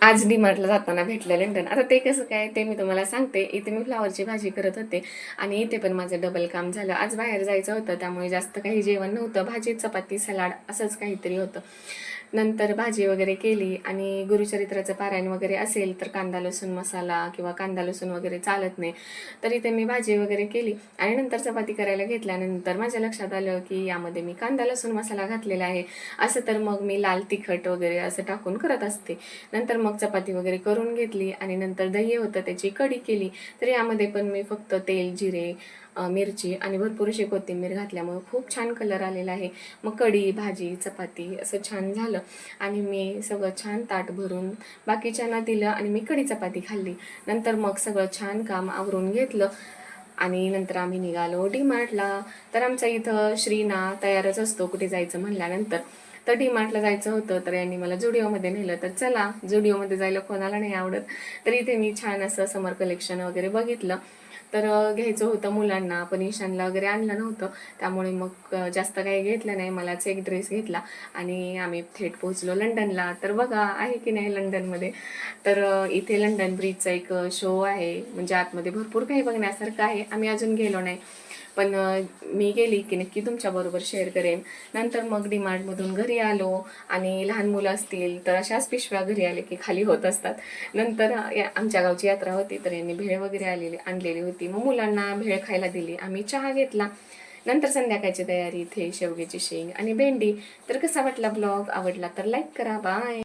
आज डीमार्टला जाताना भेटलं लंडन. आता ते कसं काय ते मी तुम्हाला सांगते. इथे मी फ्लॉवरची भाजी करत होते आणि इथे पण माझं डबल काम झालं. आज बाहेर जायचं होतं त्यामुळे जास्त काही जेवण नव्हतं. भाजी, चपाती, सलाड असंच काहीतरी होतं. नंतर भाजी वगैरे केली आणि गुरुचरित्राचं पारायण वगैरे असेल तर कांदा लसूण मसाला किंवा कांदा लसूण वगैरे चालत नाही. तर इथे मी भाजी वगैरे केली आणि नंतर चपाती करायला घेतल्यानंतर माझ्या लक्षात आलं की यामध्ये मी कांदा लसूण मसाला घातलेला आहे. असं तर मग मी लाल तिखट वगैरे असं टाकून करत असते. नंतर मग चपाती वगैरे करून घेतली आणि नंतर दही होतं त्याची कढी केली. तर यामध्ये पण मी फक्त तेल, जिरे, मिरची आणि भरपूर अशी कोथिंबीर घातल्यामुळे खूप छान कलर आलेला आहे. मग कढी, भाजी, चपाती असं छान झालं आणि मी सगळं छान ताट भरून बाकीच्यांना दिलं आणि मी कढी चपाती खाल्ली. नंतर मग सगळं छान काम आवरून घेतलं आणि नंतर आम्ही निघालो डीमार्टला. तर आमचा इथं श्रीना तयारच असतो कुठे जायचं म्हणल्यानंतर. तर डीमार्टला जायचं होतं तर यांनी मला जुडिओमध्ये नेलं. तर चला, जुडिओमध्ये जायला कोणाला नाही आवडत. तर इथे मी छान असं समर कलेक्शन वगैरे बघितलं. तर घ्यायचं होतं मुलांना, पण ईशानला वगैरे आणलं नव्हतं. त्यामुळे मग जास्त काही घेतलं नाही. मलाच एक ड्रेस घेतला आणि आम्ही थेट पोहोचलो लंडनला. तर बघा आहे की नाही लंडनमध्ये. तर इथे लंडन ब्रिजचा एक शो आहे. म्हणजे आतमध्ये भरपूर काही बघण्यासारखं आहे. आम्ही अजून गेलो नाही. पण मी गेली की नक्की तुमच्याबरोबर शेअर करेन. नंतर मग डीमार्टमधून घरी आलो आणि लहान मुलं असतील तर अशाच पिशव्या घरी आले की खाली होत असतात. नंतर आमच्या गावची यात्रा होती तर यांनी भेळ वगैरे आणलेली होती. मग मुलांना भेळ खायला दिली. आम्ही चहा घेतला. नंतर संध्याकाळची तयारी, इथे शेवग्याची शेंग आणि भेंडी. तर कसा वाटला ब्लॉग? आवडला तर लाईक करा. बाय.